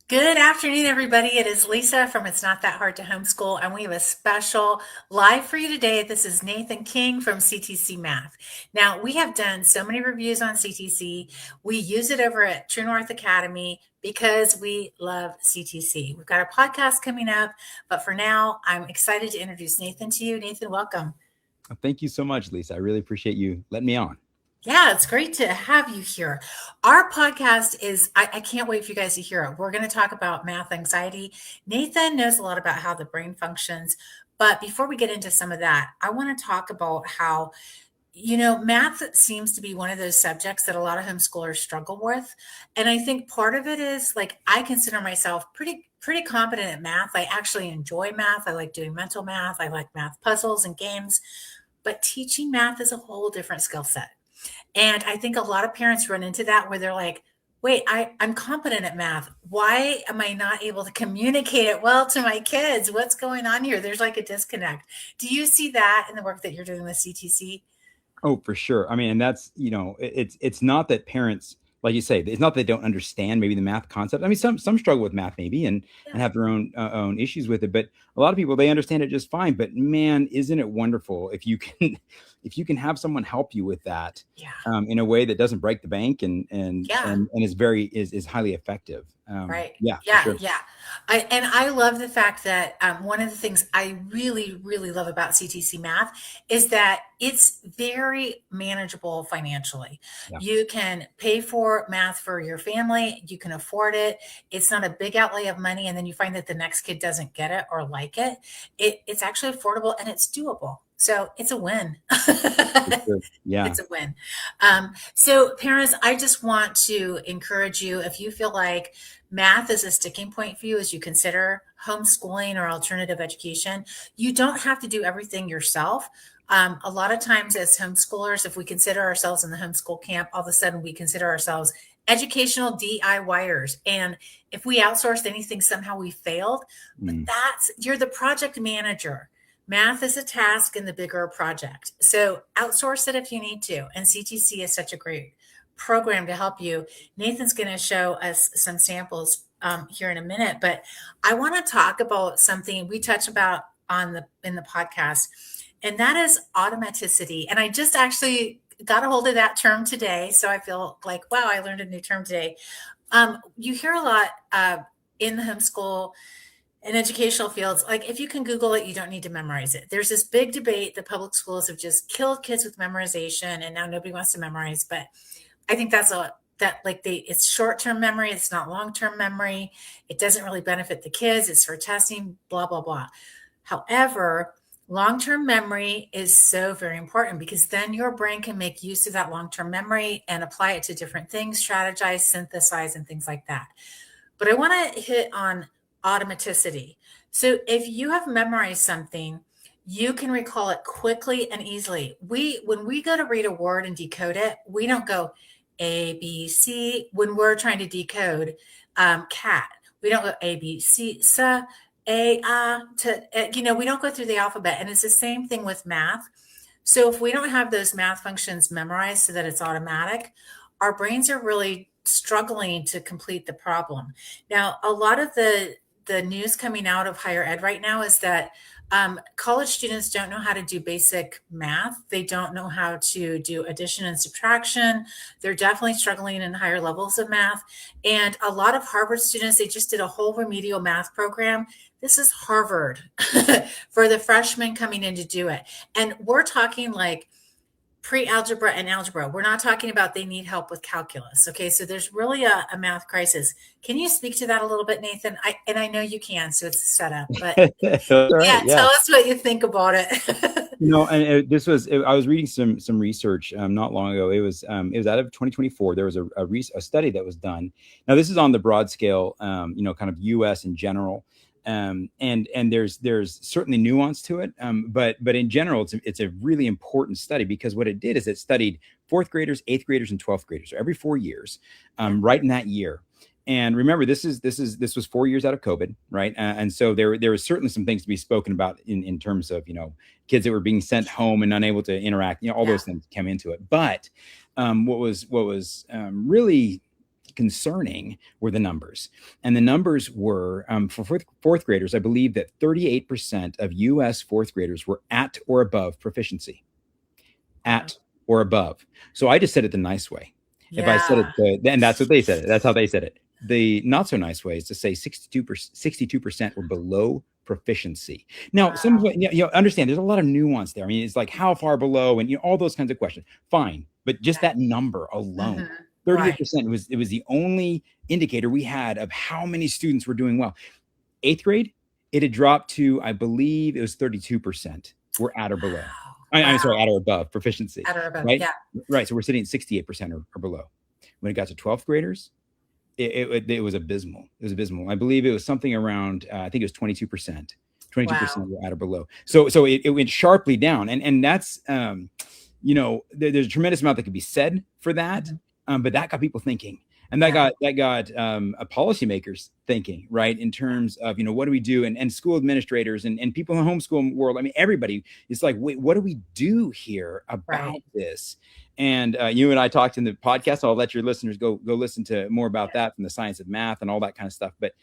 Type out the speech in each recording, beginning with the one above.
Good afternoon, everybody. It is Lisa from It's Not That Hard to Homeschool, and we have a special live for you today. This is Nathan King from CTCMath. Now, we have done so many reviews on CTC. We use it over at True North Academy because we love CTC. We've got a podcast coming up, but for now, I'm excited to introduce Nathan to you. Nathan, welcome. Thank you so much, Lisa. I really appreciate you letting me on. Yeah, it's great to have you here. Our podcast is, I can't wait for you guys to hear it. We're going to talk about math anxiety. Nathan knows a lot about how the brain functions. But before we get into some of that, I want to talk about how, math seems to be one of those subjects that a lot of homeschoolers struggle with. And I think part of it is like I consider myself pretty competent at math. I actually enjoy math. I like doing mental math. I like math puzzles and games. But teaching math is a whole different skill set. And I think a lot of parents run into that where they're like, wait, I'm competent at math. Why am I not able to communicate it well to my kids? What's going on here? There's like a disconnect. Do you see that in the work that you're doing with CTC? Oh, for sure. I mean, and that's, it's not that parents, like you say, it's not that they don't understand maybe the math concept. I mean, some struggle with math maybe and Yeah. have their own issues with it, but a lot of people, they understand it just fine. But man, isn't it wonderful if you can if you can have someone help you with that Yeah. in a way that doesn't break the bank and is highly effective. Right. Yeah, for Yeah, sure. yeah. I love the fact that one of the things I really, really love about CTC Math is that it's very manageable financially. Yeah. You can pay for math for your family, you can afford it. It's not a big outlay of money, and then you find that the next kid doesn't get it or like it. It's actually affordable and it's doable. So it's a win. For sure. Yeah. It's a win. So, parents, I just want to encourage you if you feel like math is a sticking point for you as you consider homeschooling or alternative education, you don't have to do everything yourself. A lot of times, as homeschoolers, if we consider ourselves in the homeschool camp, all of a sudden we consider ourselves educational DIYers. And if we outsourced anything, somehow we failed. But Mm. you're the project manager. Math is a task in the bigger project. So outsource it if you need to. And CTC is such a great program to help you. Nathan's going to show us some samples here in a minute, but I want to talk about something we touch about on the in the podcast, and that is automaticity. And I just actually got a hold of that term today, so I feel like wow, I learned a new term today. You hear a lot in the homeschool in educational fields, like if you can Google it, you don't need to memorize it. There's this big debate that public schools have just killed kids with memorization, and now nobody wants to memorize. But I think it's short-term memory, it's not long-term memory. It doesn't really benefit the kids. It's for testing, blah blah blah. However, long-term memory is so very important because then your brain can make use of that long-term memory and apply it to different things, strategize, synthesize, and things like that. But I want to hit on automaticity. So if you have memorized something, you can recall it quickly and easily. When we go to read a word and decode it, we don't go A, B, C when we're trying to decode cat. We don't go A, B, C, S, A, we don't go through the alphabet. And it's the same thing with math. So if we don't have those math functions memorized so that it's automatic, our brains are really struggling to complete the problem. Now, a lot of the news coming out of higher ed right now is that college students don't know how to do basic math. They don't know how to do addition and subtraction. They're definitely struggling in higher levels of math. And a lot of Harvard students, they just did a whole remedial math program. This is Harvard for the freshmen coming in to do it. And we're talking like pre-algebra and algebra. We're not talking about they need help with calculus. Okay, so there's really a math crisis. Can you speak to that a little bit, Nathan? I know you can, so it's a setup. But That's all yeah, right. Yeah. tell us what you think about it. I was reading some research not long ago. It was out of 2024. There was a study that was done. Now this is on the broad scale, kind of U.S. in general, and there's certainly nuance to it, but in general, it's a really important study because what it did is it studied fourth graders, eighth graders, and 12th graders, so every 4 years, Yeah, right in that year. And remember, this was 4 years out of COVID, right? And so there was certainly some things to be spoken about in terms of kids that were being sent home and unable to interact. All yeah, those things came into it. But what was really concerning were the numbers. And the numbers were for fourth graders, I believe that 38% of US fourth graders were at or above proficiency. Wow. At or above. So I just said it the nice way. If I said Yeah. it, then that's what they said it. That's how they said it. The not so nice way is to say 62% were below proficiency. Now, some of Wow. it, understand there's a lot of nuance there. I mean, it's like how far below and all those kinds of questions. Fine, but just Yeah. that number alone, Mhm. Right. 38% was the only indicator we had of how many students were doing well. Eighth grade, it had dropped to, I believe it was 32% were at or below. I'm sorry, Wow. at or above proficiency, At or above. right? Yeah. Right. So we're sitting at 68% or below. When it got to 12th graders, it was abysmal. It was abysmal. I believe it was something around, I think it was 22%. 22% Wow. were at or below. So it went sharply down. And that's, there's a tremendous amount that could be said for that. Mhm. But that got people thinking. And that Yeah. got policymakers thinking, right? In terms of, what do we do? And school administrators and people in the homeschool world. I mean, everybody is like, wait, what do we do here about Right. this? And you and I talked in the podcast. I'll let your listeners go listen to more about that from the science of math and all that kind of stuff. But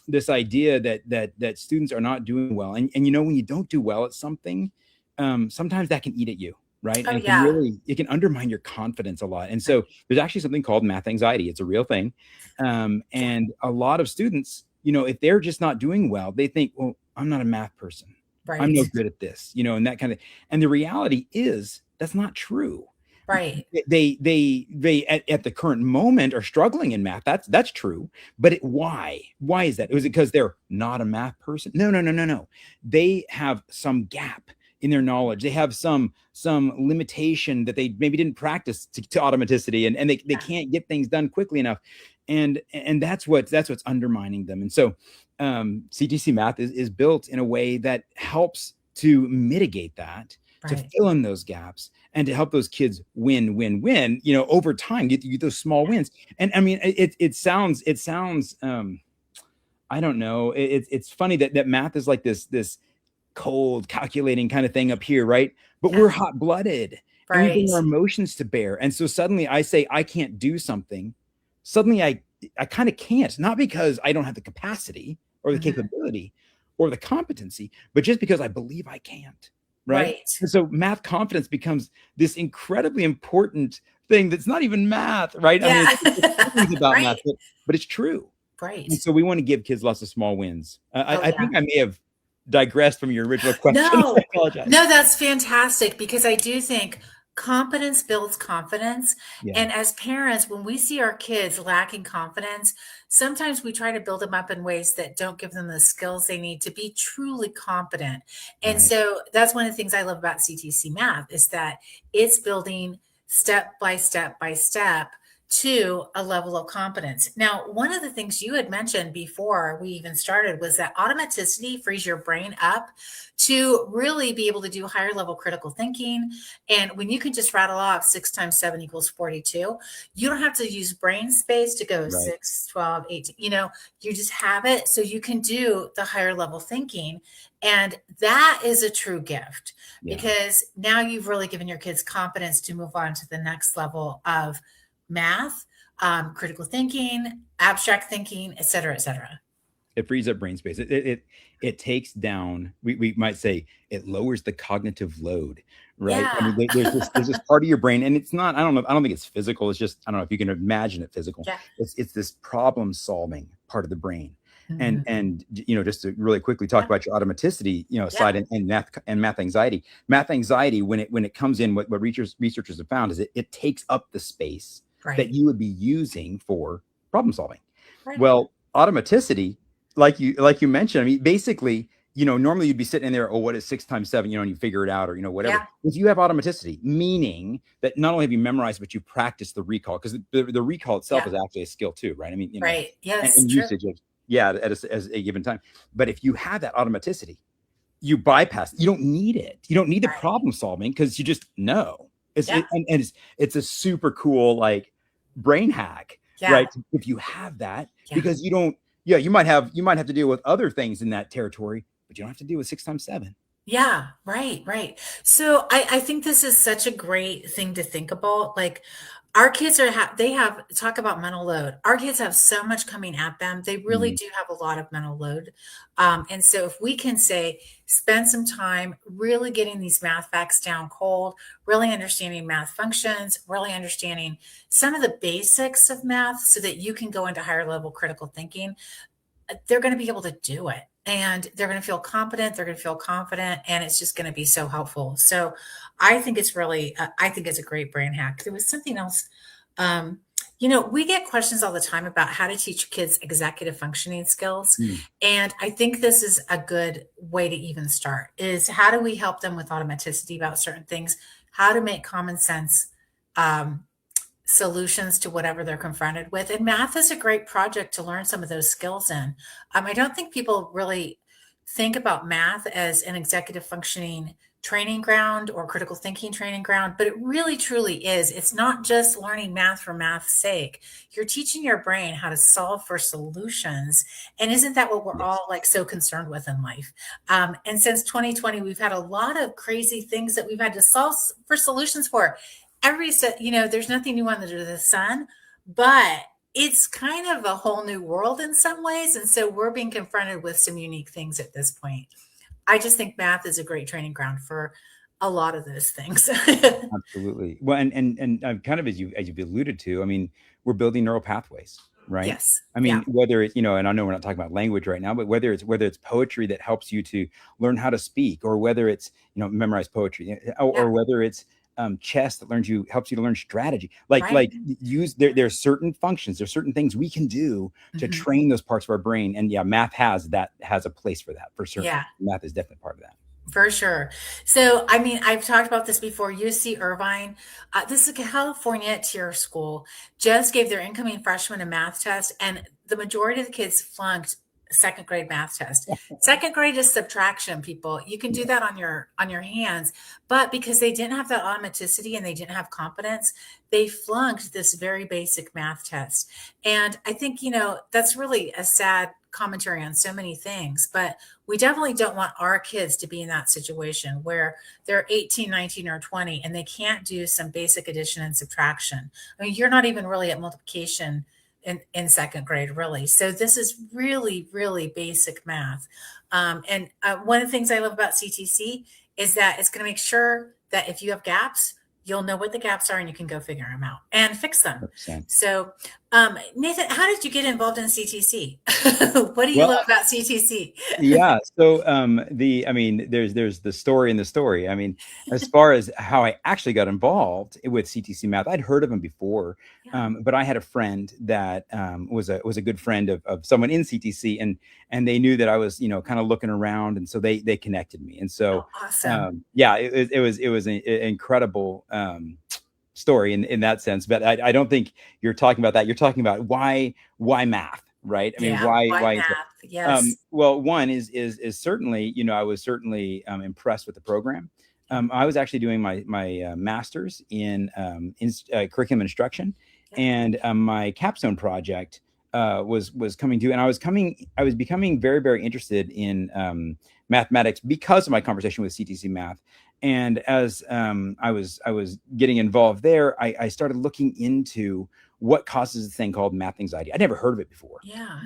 this idea that students are not doing well, and when you don't do well at something, sometimes that can eat at you, right? Oh, And yeah. it can undermine your confidence a lot. And so there's actually something called math anxiety. It's a real thing. Yeah. And a lot of students, if they're just not doing well, they think, well, I'm not a math person. I'm Right. no good at this, and that kind of, and the reality is that's not true. Right. They at the current moment are struggling in math. That's true. But why is that? Was it because they're not a math person? No. They have some gap in their knowledge. They have some limitation that they maybe didn't practice to automaticity, and they Yeah. can't get things done quickly enough. And that's what's undermining them. And so CTC math is built in a way that helps to mitigate that, to Right. fill in those gaps, and to help those kids win over time, get those small wins. And I mean, it sounds I don't know, it's funny that math is like this cold calculating kind of thing up here, right? But we're Yeah. hot-blooded and we Right. bring our emotions to bear. And so suddenly I say I can't do something. Suddenly I kind of can't, not because I don't have the capacity or the Mhm. capability or the competency, but just because I believe I can't, right? Right. And so math confidence becomes this incredibly important thing that's not even math, right? I mean, Yeah. it's about math, Right. but it's true. Right. And so we want to give kids lots of small wins. Oh, I yeah. think I may have digressed from your original question. I No, apologize. no, that's fantastic because I do think confidence builds confidence. Yeah, And as parents, when we see our kids lacking confidence, sometimes we try to build them up in ways that don't give them the skills they need to be truly confident. And right. so that's one of the things I love about CTC Math is that it's building step by step by step to a level of competence. Now, one of the things you had mentioned before we even started was that automaticity frees your brain up to really be able to do higher level critical thinking. And when you can just rattle off 6 times 7 equals 42, you don't have to use brain space to go Right. 6, 12, 18. You just have it so you can do the higher level thinking. And that is a true gift Yeah. because now you've really given your kids confidence to move on to the next level of math, critical thinking, abstract thinking, et cetera, et cetera. It frees up brain space. It takes down, we might say it lowers the cognitive load, right? I mean, Yeah. there's this part of your brain, and it's not, I don't know, I don't think it's physical. It's just, I don't know if you can imagine it physical. Yeah. It's this problem solving part of the brain. And Mhm. just to really quickly talk Yeah. about your automaticity, Yeah. side and math anxiety. Math anxiety, when it comes in, what researchers have found is it takes up the space that Right. you would be using for problem solving. Right. Well, automaticity, like you mentioned, I mean, basically, normally you'd be sitting in there, oh, what is 6 times 7, and you figure it out, or whatever. Yeah. If you have automaticity, meaning that not only have you memorized, but you practice the recall, because the recall itself Yeah. is actually a skill too, right? I mean, Right. Yes. and True. usage of, yeah, as a given time. But if you have that automaticity, you bypass it. You don't need it. You don't need the Right. problem solving because you just know. Yeah. And it's a super cool like brain hack, Yeah. right? If you have that, Yeah. because you don't, yeah, you might have to deal with other things in that territory, but you don't have to deal with 6 times 7. Yeah. Right. Right. So I think this is such a great thing to think about. Like, Our kids they have talk about mental load. Our kids have so much coming at them. They really Mm, do have a lot of mental load. And so if we can say, spend some time really getting these math facts down cold, really understanding math functions, really understanding some of the basics of math so that you can go into higher level critical thinking, they're going to be able to do it. And they're going to feel competent. They're going to feel confident. And it's just going to be so helpful. So I think it's really, I think it's a great brain hack. There was something else. Um, we get questions all the time about how to teach kids executive functioning skills. mm, And I think this is a good way to even start is how do we help them with automaticity about certain things, how to make common sense um, solutions to whatever they're confronted with. And math is a great project to learn some of those skills in. I don't think people really think about math as an executive functioning training ground or critical thinking training ground, but it really truly is. It's not just learning math for math's sake. You're teaching your brain how to solve for solutions. And isn't that what we're yes. all like so concerned with in life? And since 2020, we've had a lot of crazy things that we've had to solve for solutions for there's nothing new under the sun, but it's kind of a whole new world in some ways. And so we're being confronted with some unique things at this point. I just think math is a great training ground for a lot of those things. Absolutely. Well, and kind of as you've alluded to, I mean, we're building neural pathways, right? Yes. I Yeah. mean, whether it's, and I know we're not talking about language right now, but whether it's poetry that helps you to learn how to speak, or whether it's, memorize poetry, or Yeah. whether it's chess that helps you to learn strategy. Like Right. like use there's certain functions, there's certain things we can do to Mhm. train those parts of our brain. And yeah, math has a place for that for certain. Yeah. Math is definitely part of that. For sure. So, I've talked about this before. UC Irvine, this is a California tier school, just gave their incoming freshmen a math test, and the majority of the kids flunked second grade math test. Second grade is subtraction, people. You can do Yeah. that on your hands, but because they didn't have that automaticity and they didn't have competence, they flunked this very basic math test. And I think that's really a sad commentary on so many things, but we definitely don't want our kids to be in that situation where they're 18, 19, or 20 and they can't do some basic addition and subtraction. You're not even really at multiplication in second grade, really. So this is really, really basic math. And one of the things I love about CTC is that it's going to make sure that if you have gaps, you'll know what the gaps are and you can go figure them out and fix them. 100%. So, Nathan, how did you get involved in CTC? What do you Well, love about CTC? yeah. So I mean, there's the story in the story. I mean, as far as how I actually got involved with CTC Math, I'd heard of them before, Yeah. but I had a friend that was a good friend of someone in CTC, and they knew that I was kind of looking around, and so they connected me, and so Oh, awesome. yeah, it was an incredible story in that sense. But I don't think you're talking about that. You're talking about why math, right? I mean, Yeah. Why why is that? math? Yes. Well, one is certainly, I was certainly impressed with the program. Yeah. I was actually doing my master's in curriculum instruction, Yeah. and my capstone project was coming due, and I was becoming very, very interested in mathematics because of my conversation with CTC Math. And as I was getting involved there, I started looking into what causes a thing called math anxiety. I'd never heard of it before. Yeah.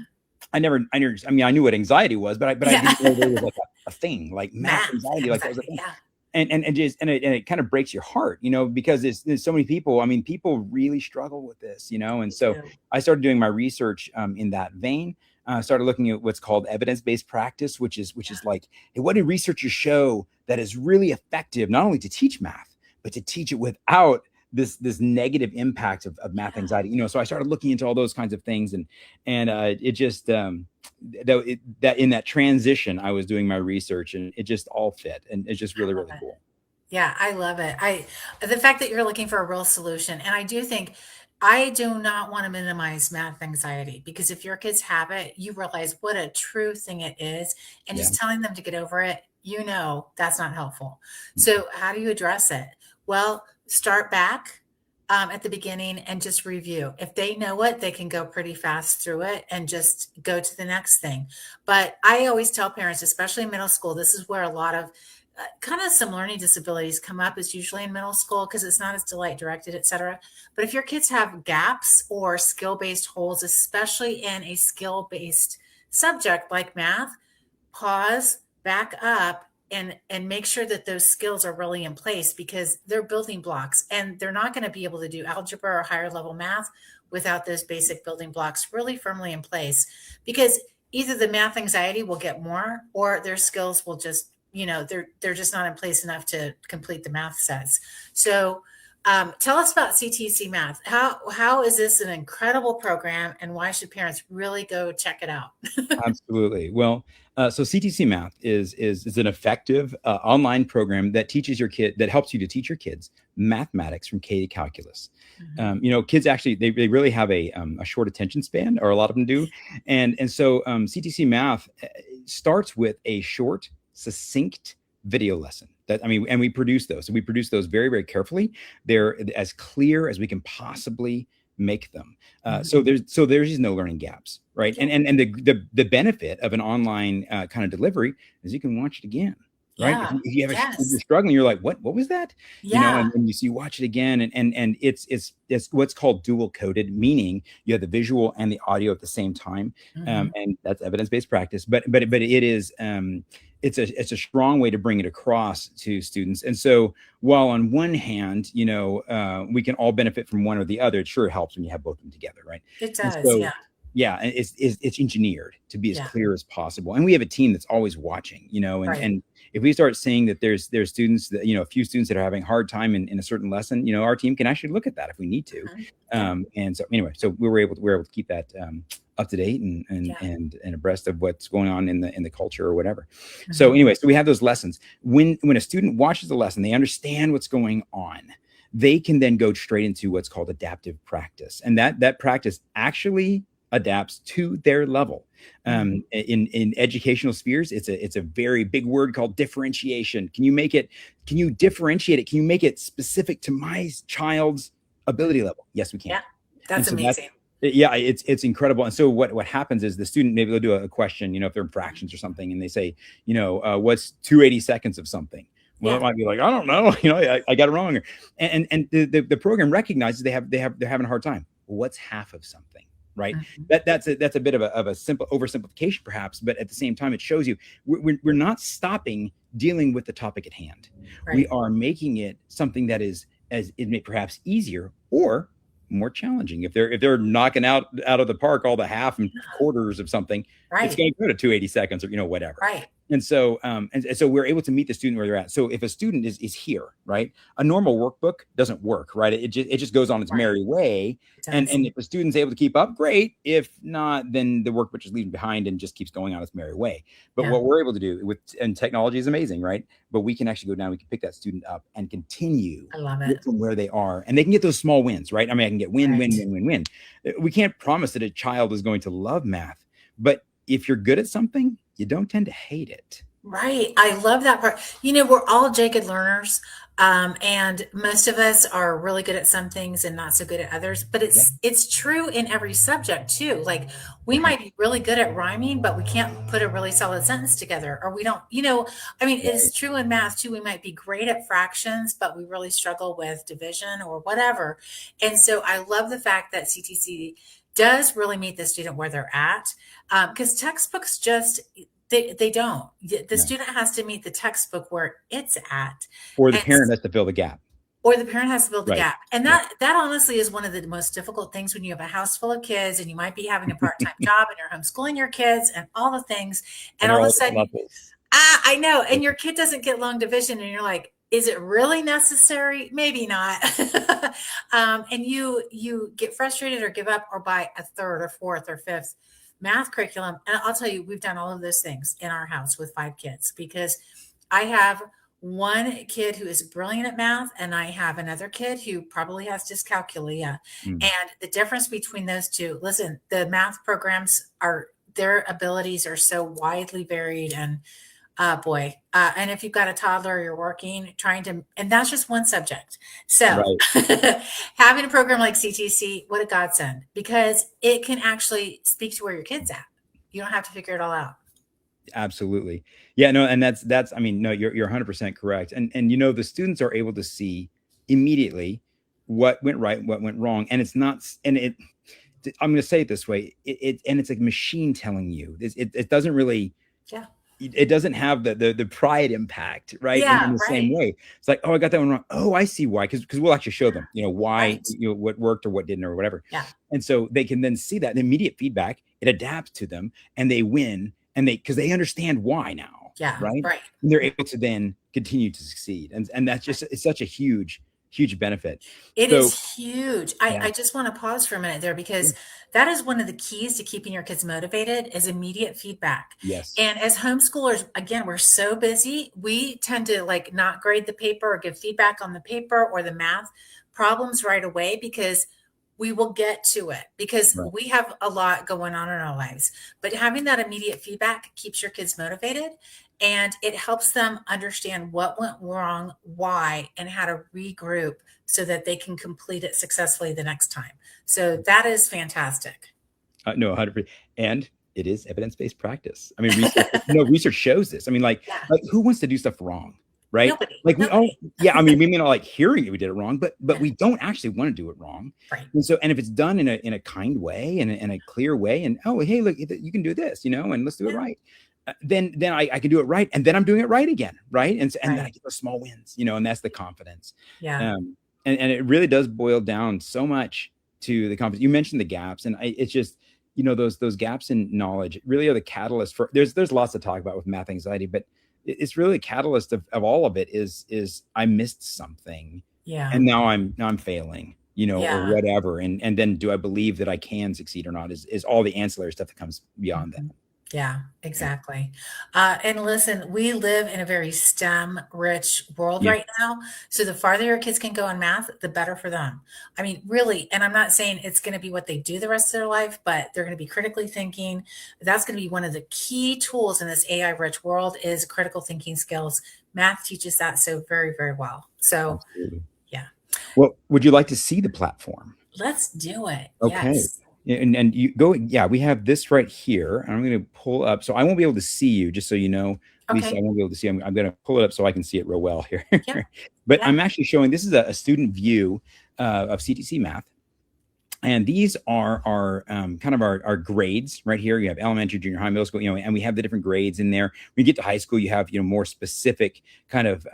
I mean, I knew what anxiety was, but I Yeah. didn't know there was like a thing like math Math anxiety, like that was a anxiety. thing. Yeah. And it kind of breaks your heart, because there's so many people. I mean, people really struggle with this, and They so do. I started doing my research in that vein. Started looking at what's called evidence-based practice, which is like, hey, what did researchers show that is really effective, not only to teach math, but to teach it without this negative impact of math Yeah. anxiety. So I started looking into all those kinds of things, and it just that in that transition, I was doing my research, and it just all fit, and it's just I really, love really it. cool. Yeah, I love it. The fact that you're looking for a real solution, and I do think I do not want to minimize math anxiety because if your kids have it, you realize what a true thing it is, and Yeah. just telling them to get over it, that's not helpful. So, how do you address it? Well, start back at the beginning and just review. If they know it, they can go pretty fast through it and just go to the next thing. But I always tell parents, especially in middle school, this is where a lot of kind of some learning disabilities come up is usually in middle school because it's not as delight directed, et cetera. But if your kids have gaps or skill-based holes, especially in a skill-based subject like math, pause, back up, and make sure that those skills are really in place because they're building blocks and they're not going to be able to do algebra or higher level math without those basic building blocks really firmly in place, because either the math anxiety will get more or their skills will just, they're just not in place enough to complete the math sets. So tell us about CTCMath. How is this an incredible program, and why should parents really go check it out? Absolutely. Well, so CTCMath is an effective online program that teaches your kid, that helps you to teach your kids mathematics from K to calculus. Mhm. Kids actually they really have a short attention span, or a lot of them do, and so CTCMath starts with a short, succinct video lesson. And we produce those. So we produce those very, very carefully. They're as clear as we can possibly make them. Mhm. So there's just no learning gaps, right? Yeah. And the benefit of an online kind of delivery is you can watch it again, right? If Yeah. if you're Yes. struggling, you're like, what was that? Yeah. And you watch it again, and it's what's called dual coded, meaning you have the visual and the audio at the same time, Mhm. and that's evidence based practice. But it is. It's a strong way to bring it across to students. And so while on one hand, we can all benefit from one or the other, it sure helps when you have both of them together, right? It And does. so, Yeah. yeah, it's engineered to be as Yeah. clear as possible. And we have a team that's always watching, Right. and if we start seeing that there's students that, a few students that are having a hard time in a certain lesson, our team can actually look at that if we need to. Mhm. Yeah. And so anyway, so we were able to keep that up to date Yeah. and abreast of what's going on in the culture or whatever. So Mhm. anyway, so we have those lessons. When a student watches the lesson, they understand what's going on. They can then go straight into what's called adaptive practice, and that practice actually adapts to their level. Mhm. In educational spheres, it's a very big word called differentiation. Can you differentiate it? Can you make it specific to my child's Mhm. ability level? Yes, we can. Yeah. And That's so that's amazing. yeah, it's incredible. And so what happens is the student, maybe they'll do a question, if they're in fractions or something, and they say, what's 2/82 of something? Well, it Yeah. might be like, I don't know, I got it wrong. And the program recognizes they're having a hard time. Well, what's half of something? Right. Mhm. That's a bit of a simple oversimplification, perhaps, but at the same time, it shows you we're not stopping dealing with the topic at hand. We Right. are making it something that is, as it may perhaps easier or more challenging. If they're knocking out of the park all the half and quarters of something, it's Right. going to go to 2/82 or whatever. Right. And so we're able to meet the student where they're at. So if a student is here, right, a normal workbook doesn't work, right? It just goes on its Right. merry way. It And does. and if a student's able to keep up, great. If not, then the workbook is leaving behind and just keeps going on its merry way. But Yeah. what we're able to do and technology is amazing, right? But we can actually go down, we can pick that student up and continue I love it. from where they are, and they can get those small wins, right? I mean, I can get win, win, Right. win, win, win. We can't promise that a child is going to love math, but if you're good at something, you don't tend to hate it. Right. I love that part. We're all jagged learners. And most of us are really good at some things and not so good at others. But Yeah, it's true in every subject too. Like we that's right. might be really good at rhyming, but we can't put a really solid sentence together. Or we don't, I mean, Right. it's true in math too. We might be great at fractions, but we really struggle with division or whatever. And so I love the fact that CTC does really meet the student where they're at. Because textbooks just they don't. The No. student has to meet the textbook where it's at, Or the and parent has to fill the gap. or the parent has to build the Right. gap. And Yeah. that honestly is one of the most difficult things when you have a house full of kids and you might be having a part-time job and you're homeschooling your kids and all the things, And and they're all of a all different sudden, levels. I know, and your kid doesn't get long division, and you're like, is it really necessary? Maybe not. And you get frustrated or give up or buy a third or fourth or fifth math curriculum. And I'll tell you, we've done all of those things in our house with 5 kids because I have one kid who is brilliant at math, and I have another kid who probably has dyscalculia. Mm. And the difference between those two, listen, the math programs are their abilities are so widely varied, and boy, and if you've got a toddler, you're working, trying to, and that's just one subject. So Right. having a program like CTC, what a godsend, because it can actually speak to where your kid's at. You don't have to figure it all out. Absolutely. Yeah, no, and that's I mean, no, you're 100% correct. And the students are able to see immediately what went right, what went wrong. And it's not and it I'm going to say it this way, and it's like machine telling you. It doesn't really, Yeah. it doesn't have the pride impact, right? In Yeah, the same right. way. It's like, oh, I got that one wrong. Oh, I see why. Because we'll actually show them, why, Right. what worked or what didn't or whatever. Yeah. And so they can then see that the immediate feedback, it adapts to them and they win and because they understand why now, Yeah. right? Right. And they're Yeah. able to then continue to succeed. And that's Right. just, it's such a huge benefit. It So is huge. I, yeah, I just want to pause for a minute there because that is one of the keys to keeping your kids motivated is immediate feedback. yes, And as homeschoolers, again, we're so busy, we tend to like not grade the paper or give feedback on the paper or the math problems right away because we will get to it because right. we have a lot going on in our lives. But having that immediate feedback keeps your kids motivated and it helps them understand what went wrong, why, and how to regroup so that they can complete it successfully the next time. So that is fantastic. No, 100%. And it is evidence-based practice. I mean, research shows this. I mean, Yeah. like who wants to do stuff wrong, right? Nobody. Like we all, Nobody. yeah. I mean, we may not like hearing it, we did it wrong, but Yeah. we don't actually want to do it wrong. Right. And so, and if it's done in a kind way and in a clear way, and oh, hey, look, you can do this, and let's do it Yeah. right. Then I can do it right, and then I'm doing it right again, right? And then I Right. get those small wins, and that's the confidence. Yeah. And it really does boil down so much to the confidence. You mentioned the gaps, and it's just those gaps in knowledge really are the catalyst for. There's lots to talk about with math anxiety, but it's really a catalyst of all of it. Is I missed something, Yeah. and now I'm failing, or Yeah. whatever. And then do I believe that I can succeed or not? Is all the ancillary stuff that comes beyond that. Mhm. Yeah, Yeah. exactly. And listen, we live in a very STEM rich world Yeah. right now. So the farther your kids can go in math, the better for them. I mean, really, and I'm not saying it's going to be what they do the rest of their life, but they're going to be critically thinking. That's going to be one of the key tools in this AI rich world is critical thinking skills. Math teaches that so very, very well. So Absolutely. yeah, Well, would you like to see the platform? let's do it. Okay. Yes. And you go, yeah, we have this right here. I'm going to pull up. So I won't be able to see you, just so you know, Lisa, I Okay. won't be able to see. I'm going to pull it up so I can see it real well here. Yeah. But Yeah. I'm actually showing, this is a student view of CTCMath. And these are our kind of our grades right here. You have elementary, junior high, middle school, and we have the different grades in there. When you get to high school, you have, more specific kind of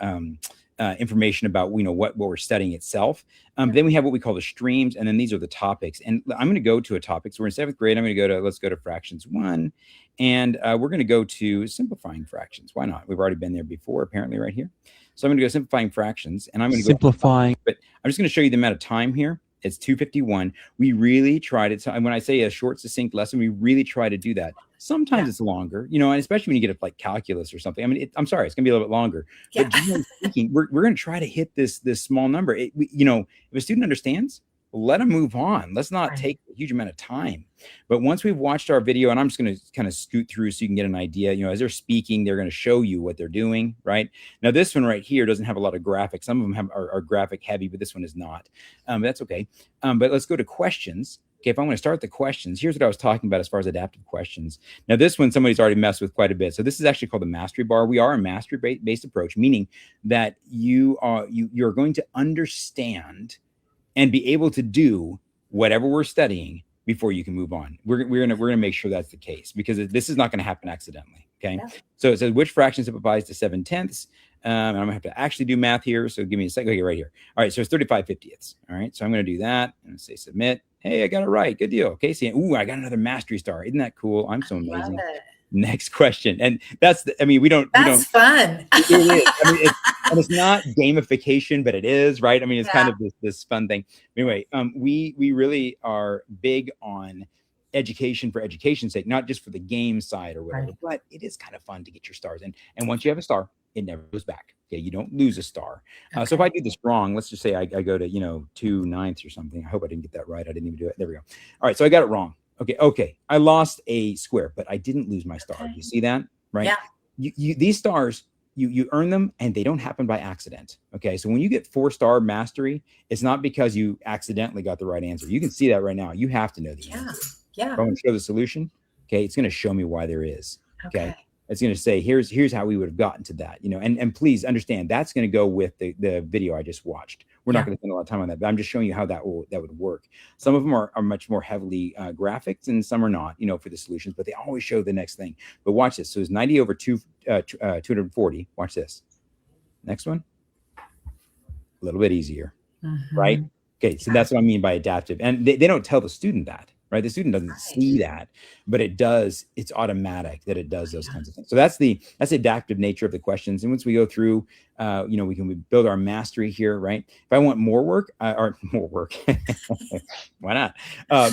information about, what we're studying itself. Then we have what we call the streams, and then these are the topics. And I'm going to go to a topic. So we're in 7th grade. Let's go to fractions 1. And we're going to go to simplifying fractions. Why not? We've already been there before, apparently, right here. So I'm going to go simplifying fractions, and I'm going to Simplifying. but I'm just going to show you the amount of time here. It's 2:51. We really try to, when I say a short, succinct lesson, we really try to do that. Sometimes Yeah. it's longer, and especially when you get to like calculus or something. I mean, I'm sorry, it's going to be a little bit longer. Yeah. But generally speaking, we're going to try to hit this small number. If a student understands, let them move on. Let's not Right. take a huge amount of time. But once we've watched our video, and I'm just going to kind of scoot through so you can get an idea, as they're speaking, they're going to show you what they're doing, right? Now, this one right here doesn't have a lot of graphics. Some of them are graphic heavy, but this one is not. That's okay. But let's go to questions. Okay, if I want to start the questions, here's what I was talking about as far as adaptive questions. Now, this one, somebody's already messed with quite a bit. So this is actually called the mastery bar. We are a mastery-based approach, meaning that you're going to understand and be able to do whatever we're studying before you can move on. We're gonna make sure that's the case, because this is not going to happen accidentally. Okay. Yeah. So it says which fraction simplifies to 7/10. And I'm gonna have to actually do math here. So give me a second. Okay, right here. All right. So it's 35/50. All right. So I'm gonna do that and say submit. Hey, I got it right. Good deal. Okay. See, I got another mastery star. Isn't that cool? I'm so Love amazing. it. Next question. And that's That's fun. it is. I mean, it's not gamification, but it is, right? I mean, it's kind Yeah. of this fun thing. Anyway, we really are big on education for education's sake, not just for the game side or whatever, Right. but it is kind of fun to get your stars in. And once you have a star, it never goes back. Okay, you don't lose a star. So if Okay. I do this wrong, let's just say I go to 2/9 or something. I hope I didn't get that right. I didn't even do it. There we go. All right, so I got it wrong. Okay. I lost a square, but I didn't lose my star. Okay. You see that, right? Yeah. These stars, you earn them, and they don't happen by accident. Okay, so when you get 4-star mastery, it's not because you accidentally got the right answer. You can see that right now. You have to know the Yeah. answer. Yeah. If I want to show the solution, okay, it's going to show me why there is. Okay. It's going to say, here's how we would have gotten to that, and please understand that's going to go with the video I just watched. We're not Yeah. going to spend a lot of time on that, but I'm just showing you how that would work. Some of them are much more heavily graphics, and some are not, for the solutions, but they always show the next thing. But watch this. So it's 90 over 240. Watch this. Next one. A little bit easier, right? Mhm. Okay, so Yeah. that's what I mean by adaptive. And they don't tell the student that, right? The student doesn't Right. see that, but it does. It's automatic that it does those Yeah. kinds of things. So that's the adaptive nature of the questions. And once we go through, we can build our mastery here, right? If I want more work, or more work, why not?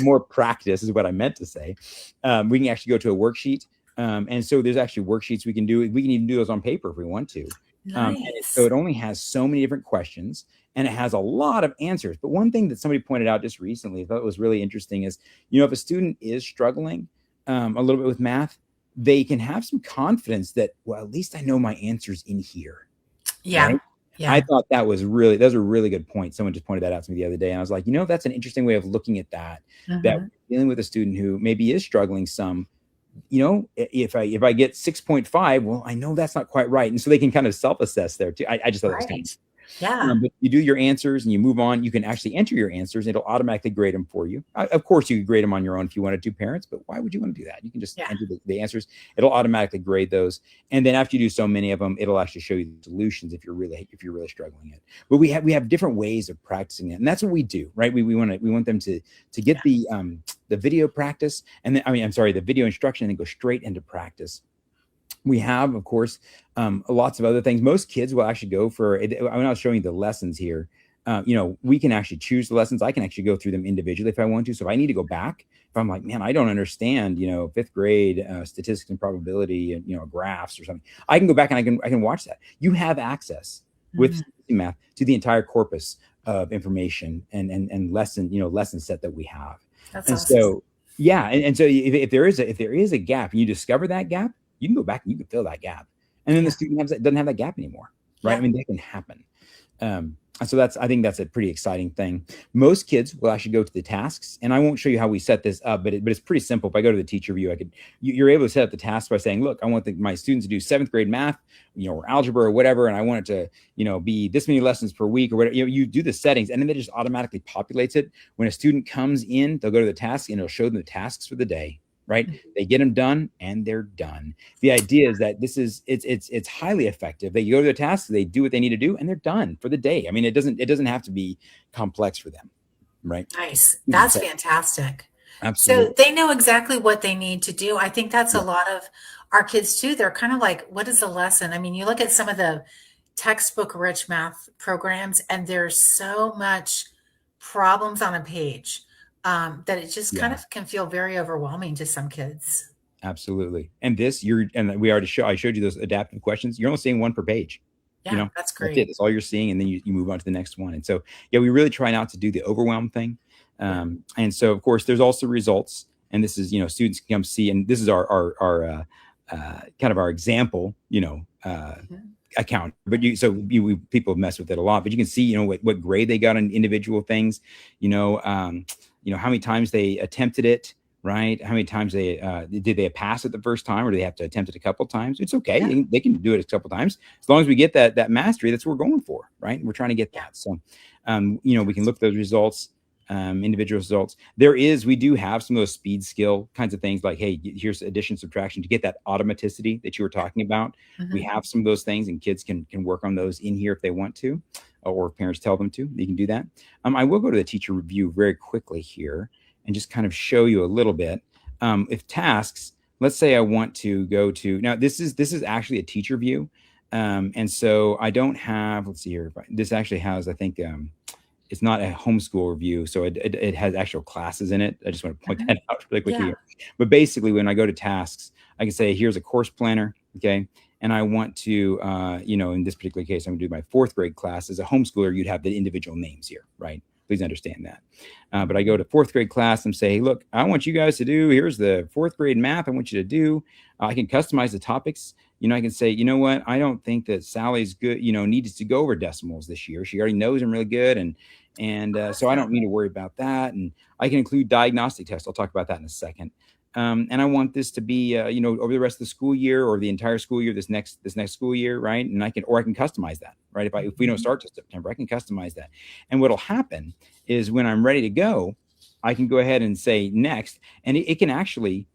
More practice is what I meant to say. We can actually go to a worksheet. And so there's actually worksheets we can do. We can even do those on paper if we want to. So Nice. it only has so many different questions, and it has a lot of answers. But one thing that somebody pointed out just recently, I thought was really interesting, is if a student is struggling a little bit with math, they can have some confidence that, well, at least I know my answers in here, Yeah. right? I Yeah. thought that was a really good point. Someone just pointed that out to me the other day, and I was like, that's an interesting way of looking at that. That Mhm. dealing with a student who maybe is struggling some, if I get 6.5, well, I know that's not quite right. And so they can kind of self-assess there too. I just thought that was kind of Right. Yeah. but you do your answers and you move on. You can actually enter your answers. It'll automatically grade them for you. Of course, you could grade them on your own if you wanted to, parents, but why would you want to do that? You can just Yeah. enter the answers. It'll automatically grade those. And then after you do so many of them, it'll actually show you the solutions if you're really struggling it. But we have different ways of practicing it. And that's what we do, right? We want them to get the video practice, and then, the video instruction, and then go straight into practice. We have, of course, lots of other things. Most kids will actually go for, when I was showing you the lessons here, we can actually choose the lessons. I can actually go through them individually if I want to. So if I need to go back, if I'm like, man, I don't understand, fifth grade statistics and probability and, graphs or something, I can go back and I can watch that. You have access with CTCMath to the entire corpus of information and lesson set that we have. That's And awesome. so, yeah. And so if there is a gap and you discover that gap, you can go back and you can fill that gap. And then the student doesn't have that gap anymore, right? Yeah. That can happen. So I think that's a pretty exciting thing. Most kids will actually go to the tasks, and I won't show you how we set this up, but it's pretty simple. If I go to the teacher view, you're able to set up the tasks by saying, look, I want my students to do 7th grade math, or algebra or whatever, and I want it to, be this many lessons per week or whatever. You do the settings, and then it just automatically populates it. When a student comes in, they'll go to the task, and it'll show them the tasks for the day. Right? They get them done and they're done. The idea is that it's highly effective. They go to the tasks, they do what they need to do, and they're done for the day. It doesn't have to be complex for them, right? Nice. That's fantastic. Absolutely. So they know exactly what they need to do. I think that's Yeah. a lot of our kids too. They're kind of like, what is the lesson? You look at some of the textbook rich math programs, and there's so much problems on a page that it just kind of can feel very overwhelming to some kids. Absolutely. And I showed you those adaptive questions. You're only seeing one per page. Yeah, that's great. That's it. That's all you're seeing. And then you move on to the next one. And so, yeah, we really try not to do the overwhelm thing. And so, of course, there's also results. And this is, students can come see, and this is our kind of our example, account. But people mess with it a lot. But you can see, what grade they got on individual things. How many times they attempted it, right? How many times did they pass it the first time, or do they have to attempt it a couple times? It's okay. Yeah. They can do it a couple times. As long as we get that mastery, that's what we're going for, right? We're trying to get that. So, we can look at those results, individual results. We do have some of those speed skill kinds of things, like, hey, here's addition, subtraction, to get that automaticity that you were talking about. We have some of those things, and kids can work on those in here if they want to, or if parents tell them to. They can do that. I will go to the teacher review very quickly here and just kind of show you a little bit. If tasks, let's say I want to go to, now this is actually a teacher view. And so I don't have, let's see here. This actually has, I think, it's not a homeschool review, so it has actual classes in it. I just want to point that out really quickly here. But basically, when I go to tasks, I can say, here's a course planner, okay? And I want to, in this particular case, I'm going to do my 4th grade class. As a homeschooler, you'd have the individual names here, right? Please understand that. But I go to 4th grade class and say, hey, look, I want you guys to do, here's the 4th grade math I want you to do. I can customize the topics. I can say, you know what? I don't think that Sally's good, needs to go over decimals this year. She already knows them really good. And so I don't need to worry about that. And I can include diagnostic tests. I'll talk about that in a second. and I want this to be, over the rest of the school year or the entire school year, this next school year, right? And I can customize that, right? If we don't start till September, I can customize that. And what'll happen is when I'm ready to go, I can go ahead and say next, and it can actually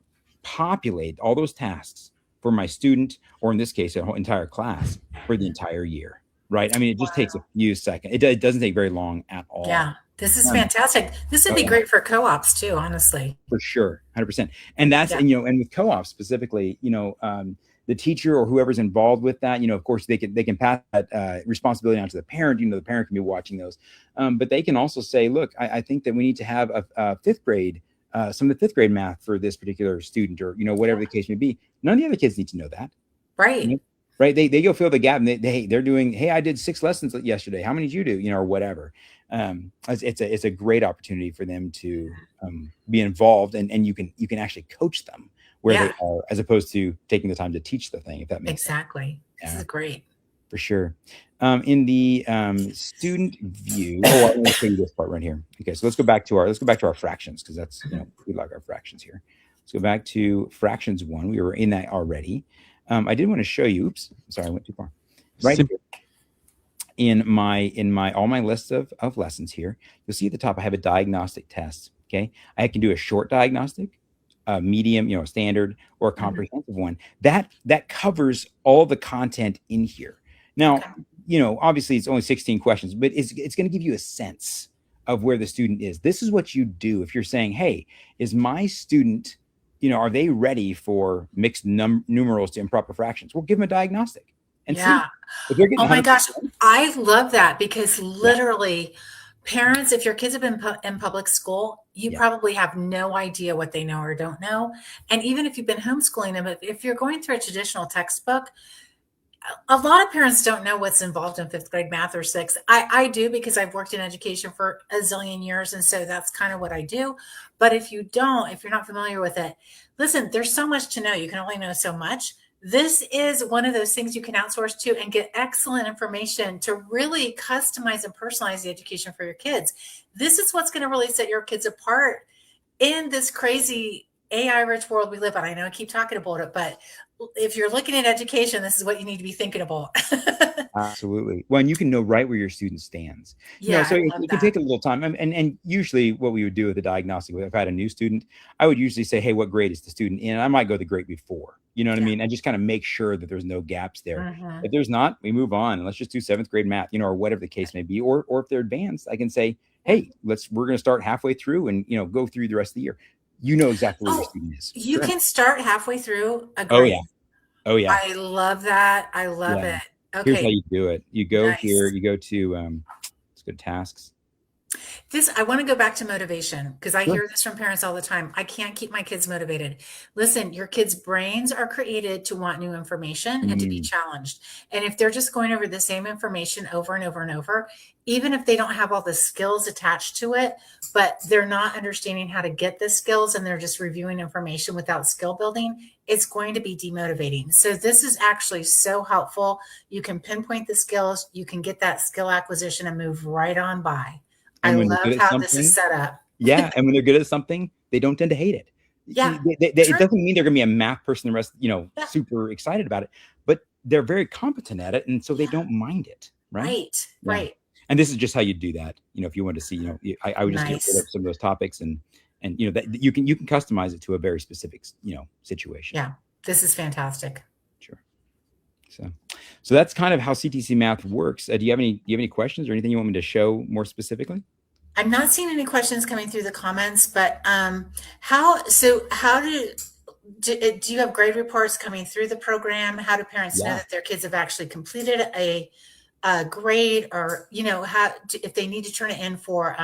populate all those tasks for my student, or in this case, a whole entire class for the entire year, right? I mean, it just takes a few seconds. It doesn't take very long at all. Yeah, this is fantastic. This would be great for co-ops too, honestly. For sure, 100%. And that's, and with co-ops specifically, the teacher or whoever's involved with that, of course, they can pass that responsibility onto the parent. The parent can be watching those, but they can also say, look, I think that we need to have a fifth grade, some of the fifth grade math for this particular student, or whatever the case may be. None of the other kids need to know that, right? Right? They go fill the gap, and they're doing, hey, I did 6 lessons yesterday. How many did you do? Or whatever. It's a great opportunity for them to be involved, and you can actually coach them where they are, as opposed to taking the time to teach the thing, if that makes sense. This is great. For sure. In the student view, I want to show you this part right here. Okay, so let's go back to our fractions, because that's we like our fractions here. Let's go back to fractions 1. We were in that already. I did want to show you. Oops, sorry, I went too far. Right here, in my all my list of lessons here, you'll see at the top I have a diagnostic test. Okay, I can do a short diagnostic, a medium, standard, or a comprehensive one. That covers all the content in here. Now, obviously it's only 16 questions, but it's going to give you a sense of where the student is. This is what you do if you're saying, hey, is my student, are they ready for mixed numerals to improper fractions? Well, give them a diagnostic and see if they're getting. Oh my gosh, I love that, because literally, parents, if your kids have been in public school, you probably have no idea what they know or don't know. And even if you've been homeschooling them, if you're going through a traditional textbook, a lot of parents don't know what's involved in 5th grade math or 6th. I do, because I've worked in education for a zillion years. And so that's kind of what I do. But if you're not familiar with it, listen, there's so much to know. You can only know so much. This is one of those things you can outsource to and get excellent information to really customize and personalize the education for your kids. This is what's going to really set your kids apart in this crazy AI-rich world we live in. I know I keep talking about it, but if you're looking at education, this is what you need to be thinking about. Absolutely. Well, and you can know right where your student stands. So it can take a little time. And usually what we would do with the diagnostic, if I had a new student, I would usually say, hey, what grade is the student in? I might go the grade before, you know what I mean? And just kind of make sure that there's no gaps there. If there's not, we move on, and let's just do 7th grade math, or whatever the case may be. Or if they're advanced, I can say, hey, we're going to start halfway through and, go through the rest of the year. Exactly where your student is. You can start halfway through a grade. Oh yeah. I love that. I love it. Okay. Here's how you do it. You go here, you go to, let's go to tasks. I want to go back to motivation, because I hear this from parents all the time. I can't keep my kids motivated. Listen, your kids' brains are created to want new information and to be challenged. And if they're just going over the same information over and over and over, even if they don't have all the skills attached to it, but they're not understanding how to get the skills and they're just reviewing information without skill building, it's going to be demotivating. So this is actually so helpful. You can pinpoint the skills, you can get that skill acquisition and move right on by. I love how this is set up. And when they're good at something, they don't tend to hate it. It doesn't mean they're going to be a math person the rest, super excited about it, but they're very competent at it, and so they don't mind it, right? Right. And this is just how you do that. If you want to see, I would just get rid of some of those topics, and that you can customize it to a very specific, situation. Yeah, this is fantastic. Sure. So that's kind of how CTCMath works. Do you have any questions or anything you want me to show more specifically? I'm not seeing any questions coming through the comments, but how do you have grade reports coming through the program? How do parents know that their kids have actually completed a grade, or if they need to turn it in for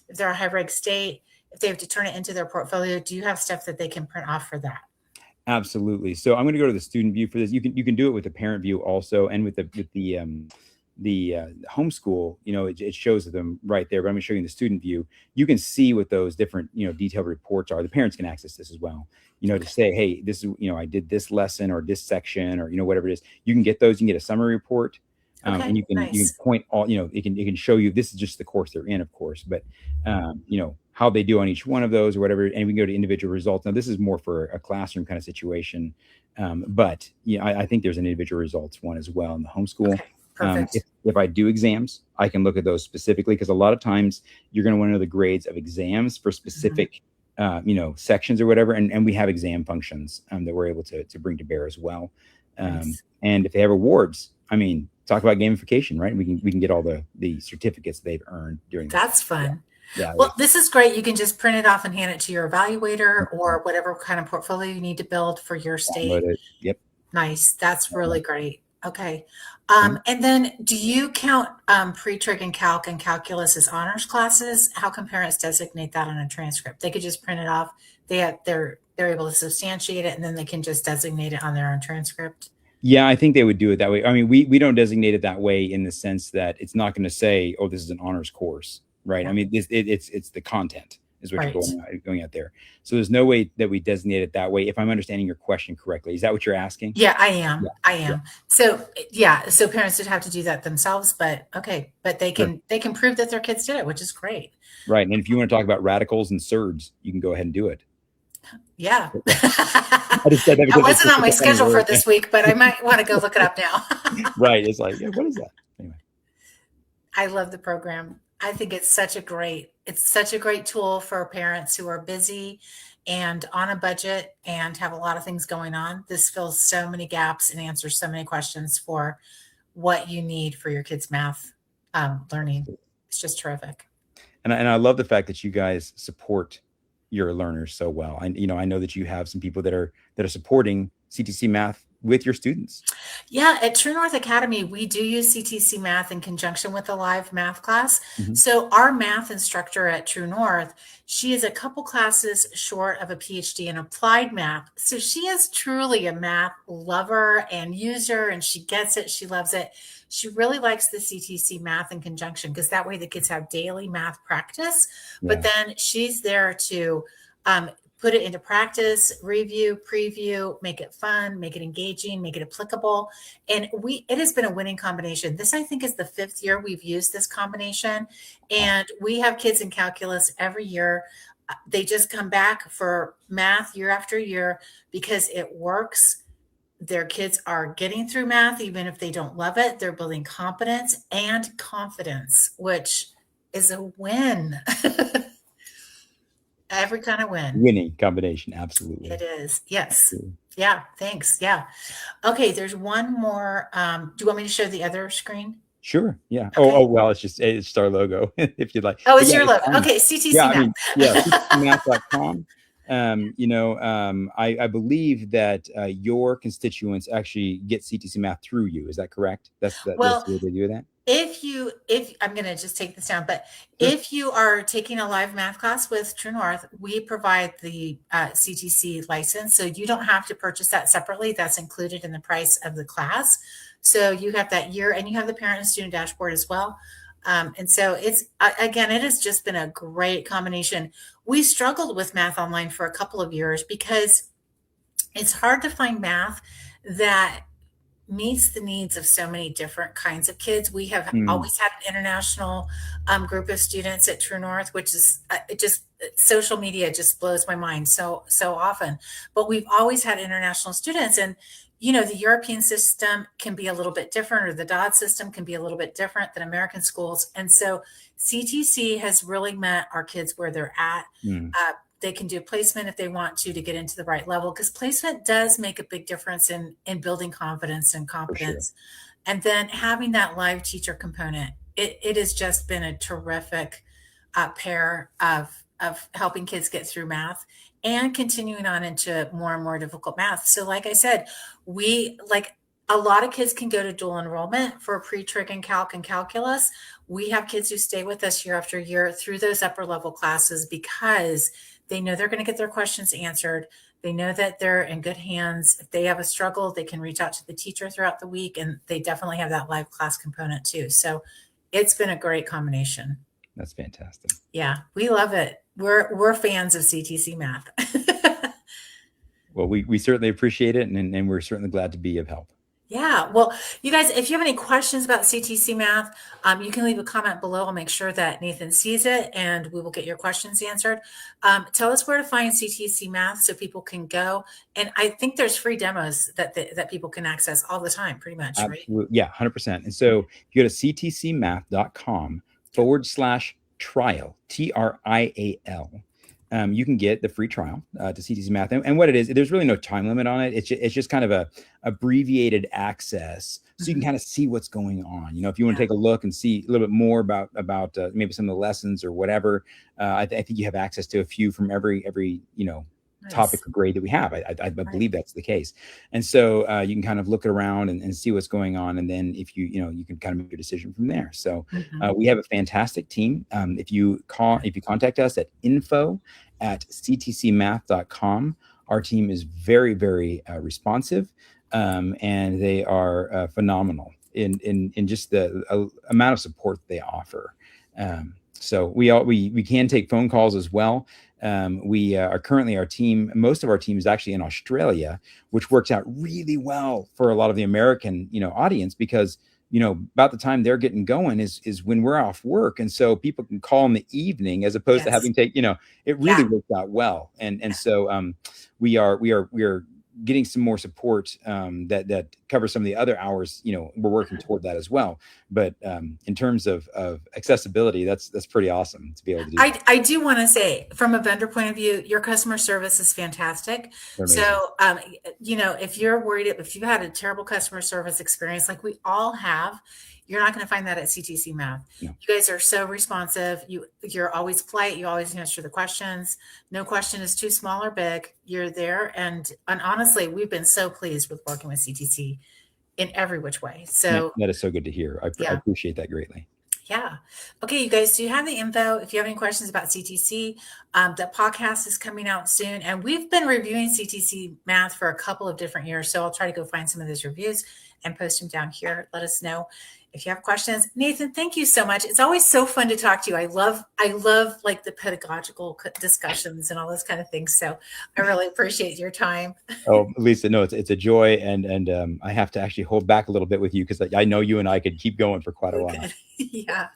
if they're a high reg state, if they have to turn it into their portfolio? Do you have stuff that they can print off for that? Absolutely. So I'm going to go to the student view for this. You can do it with the parent view also, and with the homeschool. It shows them right there. But I'm going to show you in the student view. You can see what those different detailed reports are. The parents can access this as well. To say, hey, this is I did this lesson or this section, or whatever it is. You can get those. You can get a summary report. And you can point all, it can show you, this is just the course they're in, of course, but how how they do on each one of those or whatever, and we can go to individual results. Now, this is more for a classroom kind of situation, but yeah, I think there's an individual results one as well in the homeschool. Okay, perfect. If I do exams, I can look at those specifically, because a lot of times you're going to want to know the grades of exams for Mhm. specific sections or whatever, and we have exam functions that we're able to bring to bear as well. Nice. And if they have awards, I mean, talk about gamification, right? We can get all the certificates they've earned during this time. That's fun. Yeah, Well, this is great. You can just print it off and hand it to your evaluator yeah. or whatever kind of portfolio you need to build for your Download state. it. Yep. Nice. That's Yeah. really great. Okay. Yeah. And then do you count pre-trig and calc and calculus as honors classes? How can parents designate that on a transcript? They could just print it off. They're able to substantiate it, and then they can just designate it on their own transcript. Yeah, I think they would do it that way. I mean, we don't designate it that way in the sense that it's not going to say, "Oh, this is an honors course," right? I Yeah. mean, it's the content is what you're Right. going at there. So there's no way that we designate it that way. If I'm understanding your question correctly, is that what you're asking? Yeah, I Yeah, am. I yeah, am. So yeah, so parents would have to do that themselves, but okay, but sure. they can prove that their kids did it, which is great. Right. And if you want to talk about radicals and surds, you can go ahead and do it. Yeah. Yeah. I just said that That because it's wasn't just on such my a funny schedule for word. this week, but I might want to go look it up now. Right. It's like, yeah, what is that? Anyway. I love the program. I think it's such a great tool for parents who are busy and on a budget and have a lot of things going on. This fills so many gaps and answers so many questions for what you need for your kids' math learning. It's just terrific. And I love the fact that you guys support your learners so well. I know that you have some people that are supporting CTC Math with your students. Yeah, at True North Academy, we do use CTC Math in conjunction with a live math class. Mhm. So, our math instructor at True North, she is a couple classes short of a PhD in applied math. So, she is truly a math lover and user, and she gets it. She loves it. She really likes the CTC Math in conjunction because that way the kids have daily math practice. But Yeah, then she's there to um, put it into practice, review, preview, make it fun, make it engaging, make it applicable. And it has been a winning combination. This, I think, is the fifth year we've used this combination. awesome. And we have kids in calculus every year. They just come back for math year after year because it works. Their kids are getting through math, even if they don't love it. They're building competence and confidence, which is a win. Every kind of win. Winning combination, absolutely. It is. Yes. Absolutely. Yeah. Thanks. Yeah. Okay. There's one more. Do you want me to show the other screen? Sure. Yeah. Okay. Well, it's our logo if you'd like. Oh, But it's yeah, your it's logo. fine. Okay. Yeah, CTC I mean, yeah, Math. ctcmath.com. I believe that your constituents actually get CTC Math through you. Is that correct? That's Well, the way they do that? if I'm going to just take this down, but Sure. if you are taking a live math class with True North, we provide the CTC license. So you don't have to purchase that separately. That's included in the price of the class. So you have that year and you have the parent and student dashboard as well. And so again, it has just been a great combination. We struggled with math online for a couple of years because it's hard to find math that meets the needs of so many different kinds of kids. We have Mm, always had an international group of students at True North, which is it just social media just blows my mind so often. But we've always had international students, and the European system can be a little bit different, or the DOD system can be a little bit different than American schools, and so CTC has really met our kids where they're at. mm, They can do placement if they want to get into the right level because placement does make a big difference in building confidence and for sure. competence. And then having that live teacher component, it has just been a terrific pair of helping kids get through math and continuing on into more and more difficult math. So, like I said, we like a lot of kids can go to dual enrollment for pre-trig and calc and calculus. We have kids who stay with us year after year through those upper level classes because they know they're going to get their questions answered. They know that they're in good hands. If they have a struggle, they can reach out to the teacher throughout the week, and they definitely have that live class component too. So it's been a great combination. That's fantastic. Yeah, we love it. We're fans of CTC Math. Well, we certainly appreciate it, and we're certainly glad to be of help. Yeah. Well, you guys, if you have any questions about CTC Math, you can leave a comment below. I'll make sure that Nathan sees it and we will get your questions answered. Tell us where to find CTC Math so people can go. And I think there's free demos that people can access all the time, pretty much, right? Absolutely. Yeah, 100%. And so if you go to ctcmath.com/trial, TRIAL, you can get the free trial to CTC Math. And what it is, there's really no time limit on it. It's just kind of a abbreviated access, so you can kind of see what's going on. If you want to take a look and see a little bit more about maybe some of the lessons or whatever, I think you have access to a few from every Nice. topic or grade that we have. I believe that's the case. And so you can kind of look around and see what's going on. And then if you can kind of make your decision from there. So we have a fantastic team. If you contact us at info@ctcmath.com, our team is very, very responsive. And they are phenomenal in just the amount of support they offer. So we can take phone calls as well. We are currently, most of our team is actually in Australia, which works out really well for a lot of the American, audience, because, about the time they're getting going is when we're off work. And so people can call in the evening as opposed to having to take, it really works out well. And so we are getting some more support that covers some of the other hours. We're working toward that as well. But in terms of accessibility, that's pretty awesome to be able to do. I do want to say, from a vendor point of view, your customer service is fantastic. So, if you're worried, if you've had a terrible customer service experience, like we all have, you're not going to find that at CTC Math. No. You guys are so responsive. You're always polite. You always answer the questions. No question is too small or big. You're there. And honestly, we've been so pleased with working with CTC in every which way. So that is so good to hear. I appreciate that greatly. Yeah. Okay, you guys, do you have the info? If you have any questions about CTC, the podcast is coming out soon. And we've been reviewing CTC Math for a couple of different years. So I'll try to go find some of those reviews and post them down here. Let us know if you have questions. Nathan, thank you so much. It's always so fun to talk to you. I love like the pedagogical discussions and all those kind of things. So I really appreciate your time. Oh, Lisa, no, it's a joy. And I have to actually hold back a little bit with you because I know you and I could keep going for quite a while. Yeah.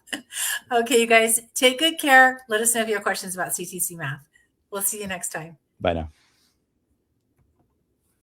Okay, you guys, take good care. Let us know if you have questions about CTC Math. We'll see you next time. Bye now.